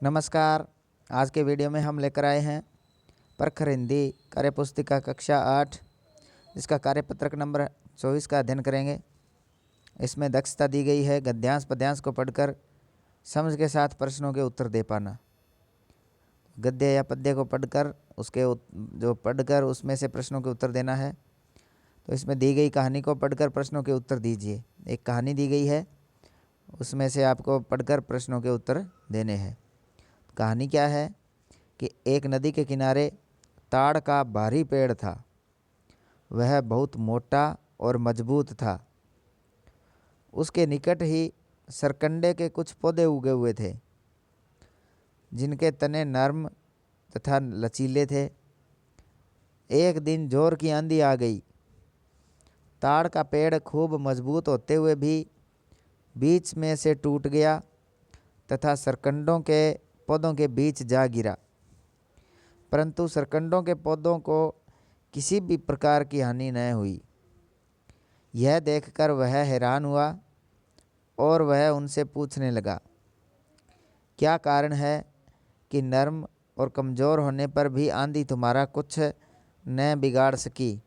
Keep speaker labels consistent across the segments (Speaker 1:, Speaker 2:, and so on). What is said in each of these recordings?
Speaker 1: नमस्कार। आज के वीडियो में हम लेकर आए हैं प्रखर हिंदी कार्यपुस्तिका कक्षा 8 जिसका कार्यपत्रक नंबर 24 का अध्ययन करेंगे। इसमें दक्षता दी गई है गद्यांश पद्यांश को पढ़कर समझ के साथ प्रश्नों के उत्तर दे पाना। गद्य या पद्य को पढ़कर पढ़कर उसमें से प्रश्नों के उत्तर देना है। तो इसमें दी गई कहानी को पढ़कर प्रश्नों के उत्तर दीजिए। एक कहानी दी गई है, उसमें से आपको पढ़कर प्रश्नों के उत्तर देने हैं। कहानी क्या है कि एक नदी के किनारे ताड़ का भारी पेड़ था। वह बहुत मोटा और मजबूत था। उसके निकट ही सरकंडे के कुछ पौधे उगे हुए थे जिनके तने नर्म तथा लचीले थे। एक दिन जोर की आंधी आ गई। ताड़ का पेड़ खूब मजबूत होते हुए भी बीच में से टूट गया तथा सरकंडों के पौधों के बीच जा गिरा। परंतु सरकंडों के पौधों को किसी भी प्रकार की हानि न हुई। यह देखकर वह हैरान हुआ और वह उनसे पूछने लगा, क्या कारण है कि नर्म और कमज़ोर होने पर भी आंधी तुम्हारा कुछ न बिगाड़ सकी,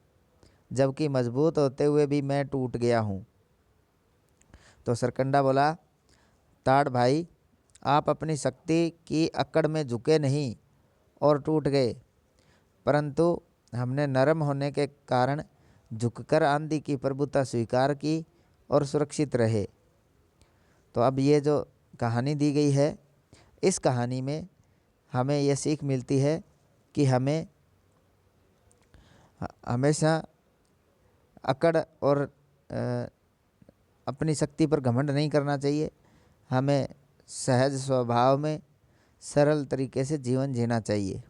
Speaker 1: जबकि मजबूत होते हुए भी मैं टूट गया हूँ। तो सरकंडा बोला, ताड़ भाई, आप अपनी शक्ति की अकड़ में झुके नहीं और टूट गए, परंतु हमने नरम होने के कारण झुककर आंधी की प्रभुता स्वीकार की और सुरक्षित रहे। तो अब ये जो कहानी दी गई है, इस कहानी में हमें यह सीख मिलती है कि हमें हमेशा अकड़ और अपनी शक्ति पर घमंड नहीं करना चाहिए। हमें सहज स्वभाव में सरल तरीके से जीवन जीना चाहिए।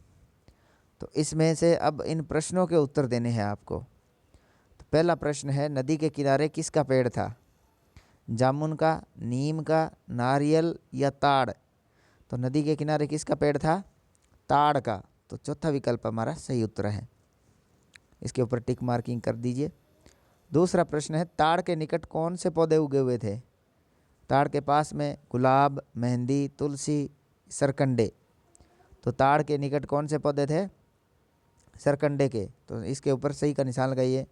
Speaker 1: तो इसमें से अब इन प्रश्नों के उत्तर देने हैं आपको। तो पहला प्रश्न है, नदी के किनारे किसका पेड़ था? जामुन का, नीम का, नारियल या ताड़? तो नदी के किनारे किसका पेड़ था? ताड़ का। तो चौथा विकल्प हमारा सही उत्तर है। इसके ऊपर टिक मार्किंग कर दीजिए। दूसरा प्रश्न है, ताड़ के निकट कौन से पौधे उगे हुए थे? ताड़ के पास में गुलाब, मेहंदी, तुलसी, सरकंडे। तो ताड़ के निकट कौन से पौधे थे? सरकंडे के। तो इसके ऊपर सही का निशान लगाइए।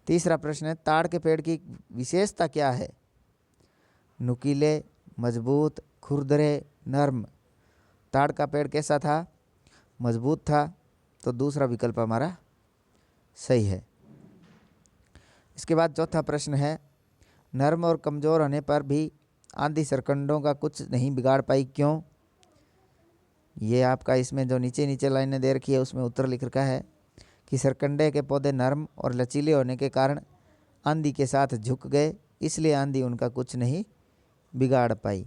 Speaker 1: तीसरा प्रश्न है, ताड़ के पेड़ की विशेषता क्या है? नुकीले, मजबूत, खुरदरे, नर्म। ताड़ का पेड़ कैसा था? मजबूत था। तो दूसरा विकल्प हमारा सही है। इसके बाद चौथा प्रश्न है, नर्म और कमज़ोर होने पर भी आंधी सरकंडों का कुछ नहीं बिगाड़ पाई, क्यों? ये आपका इसमें जो नीचे नीचे लाइनें दे रखी है उसमें उत्तर लिख रखा है कि सरकंडे के पौधे नर्म और लचीले होने के कारण आंधी के साथ झुक गए, इसलिए आंधी उनका कुछ नहीं बिगाड़ पाई।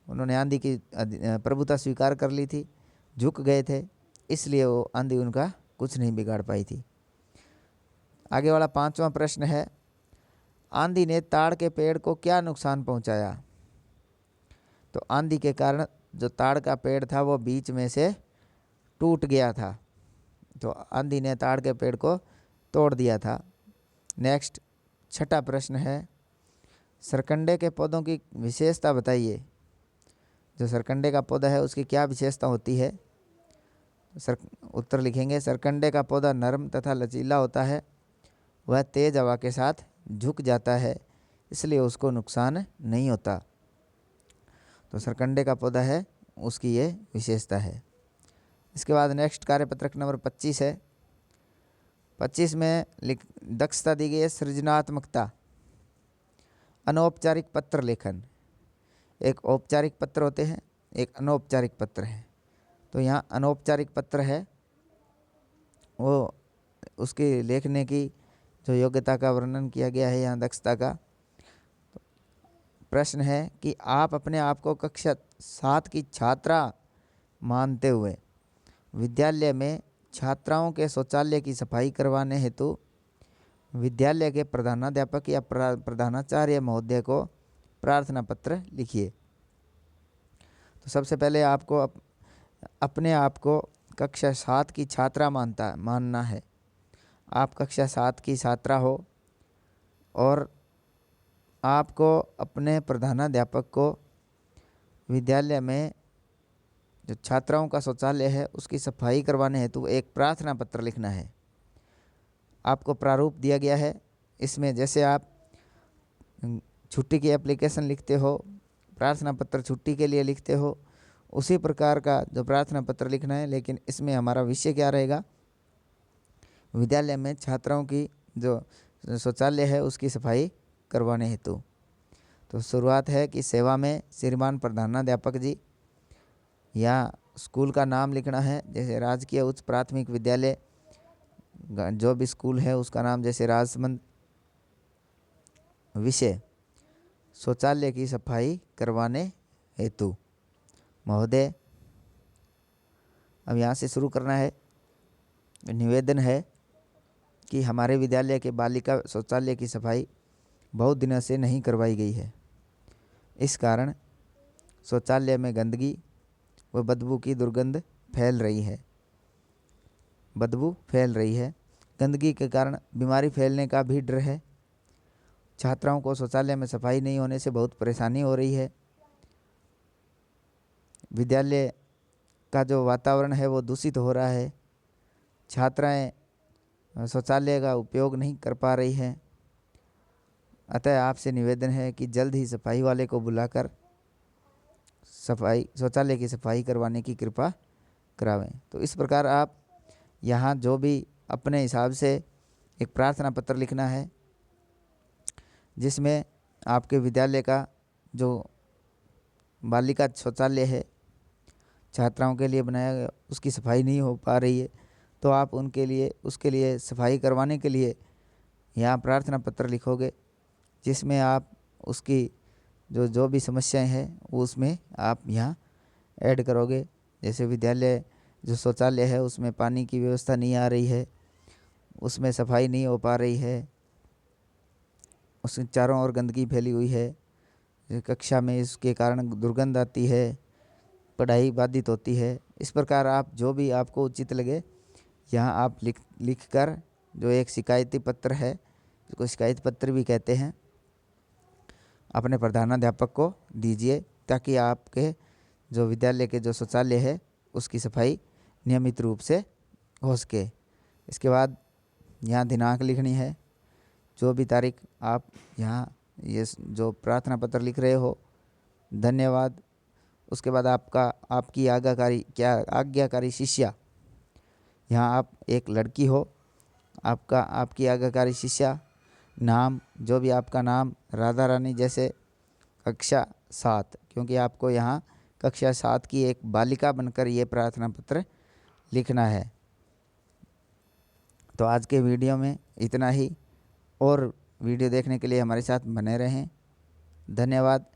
Speaker 1: उन्होंने आंधी की प्रभुता स्वीकार कर ली थी, झुक गए थे, इसलिए वो आंधी उनका कुछ नहीं बिगाड़ पाई थी। आगे वाला पांचवा प्रश्न है, आंधी ने ताड़ के पेड़ को क्या नुकसान पहुंचाया? तो आंधी के कारण जो ताड़ का पेड़ था वो बीच में से टूट गया था। तो आंधी ने ताड़ के पेड़ को तोड़ दिया था। नेक्स्ट छठा प्रश्न है, सरकंडे के पौधों की विशेषता बताइए। जो सरकंडे का पौधा है उसकी क्या विशेषता होती है? उत्तर लिखेंगे, सरकंडे का पौधा नरम तथा लचीला होता है। वह तेज हवा के साथ झुक जाता है, इसलिए उसको नुकसान नहीं होता। तो सरकंडे का पौधा है, उसकी ये विशेषता है। इसके बाद नेक्स्ट कार्यपत्रक नंबर 25 है। 25 में दक्षता दी गई है सृजनात्मकता। अनौपचारिक पत्र लेखन। एक औपचारिक पत्र होते हैं, एक अनौपचारिक पत्र है। तो यहाँ अनौपचारिक पत्र है, वो उसके लेखने की जो योग्यता का वर्णन किया गया है यहाँ दक्षता का। तो प्रश्न है कि आप अपने आप को कक्षा 7 की छात्रा मानते हुए विद्यालय में छात्राओं के शौचालय की सफाई करवाने हेतु विद्यालय के प्रधानाध्यापक या प्रधानाचार्य महोदय को प्रार्थना पत्र लिखिए। तो सबसे पहले आपको अपने आप को कक्षा 7 की छात्रा मानना है। आप कक्षा 7 की छात्रा हो और आपको अपने प्रधानाध्यापक को विद्यालय में जो छात्राओं का शौचालय है उसकी सफाई करवाने हेतु एक प्रार्थना पत्र लिखना है। आपको प्रारूप दिया गया है। इसमें जैसे आप छुट्टी की एप्लीकेशन लिखते हो, प्रार्थना पत्र छुट्टी के लिए लिखते हो, उसी प्रकार का जो प्रार्थना पत्र लिखना है। लेकिन इसमें हमारा विषय क्या रहेगा, विद्यालय में छात्राओं की जो शौचालय है उसकी सफाई करवाने हेतु। तो शुरुआत है कि सेवा में श्रीमान प्रधानाध्यापक जी, या स्कूल का नाम लिखना है, जैसे राजकीय उच्च प्राथमिक विद्यालय जो भी स्कूल है उसका नाम, जैसे राजसमंद। विषय शौचालय की सफाई करवाने हेतु। महोदय, अब यहाँ से शुरू करना है। निवेदन है कि हमारे विद्यालय के बालिका शौचालय की सफाई बहुत दिनों से नहीं करवाई गई है। इस कारण शौचालय में गंदगी व बदबू की दुर्गंध फैल रही है। बदबू फैल रही है। गंदगी के कारण बीमारी फैलने का भी डर है। छात्राओं को शौचालय में सफाई नहीं होने से बहुत परेशानी हो रही है। विद्यालय का जो वातावरण है वो दूषित हो रहा है। छात्राएं शौचालय का उपयोग नहीं कर पा रही हैं। अतः आपसे निवेदन है कि जल्द ही सफाई वाले को बुलाकर शौचालय की सफाई करवाने की कृपा करावें। तो इस प्रकार आप यहाँ जो भी अपने हिसाब से एक प्रार्थना पत्र लिखना है, जिसमें आपके विद्यालय का जो बालिका शौचालय है छात्राओं के लिए बनाया गया उसकी सफाई नहीं हो पा रही है, तो आप उसके लिए सफाई करवाने के लिए यहाँ प्रार्थना पत्र लिखोगे, जिसमें आप उसकी जो भी समस्याएं हैं वो उसमें आप यहाँ ऐड करोगे। जैसे विद्यालय जो शौचालय है उसमें पानी की व्यवस्था नहीं आ रही है, उसमें सफाई नहीं हो पा रही है, उसके चारों ओर गंदगी फैली हुई है, कक्षा में इसके कारण दुर्गंध आती है, पढ़ाई बाधित होती है। इस प्रकार आप जो भी आपको उचित लगे यहाँ आप लिख कर जो एक शिकायती पत्र है, जिसको शिकायत पत्र भी कहते हैं, अपने प्रधानाध्यापक को दीजिए, ताकि आपके जो विद्यालय के जो शौचालय है उसकी सफाई नियमित रूप से हो सके। इसके बाद यहाँ दिनांक लिखनी है, जो भी तारीख आप यहाँ ये जो प्रार्थना पत्र लिख रहे हो। धन्यवाद। उसके बाद आपकी आज्ञाकारी शिष्या, यहाँ आप एक लड़की हो, आपकी आज्ञाकारी शिष्या, नाम जो भी आपका नाम राधा रानी, जैसे कक्षा 7, क्योंकि आपको यहाँ कक्षा 7 की एक बालिका बनकर ये प्रार्थना पत्र लिखना है। तो आज के वीडियो में इतना ही, और वीडियो देखने के लिए हमारे साथ बने रहें। धन्यवाद।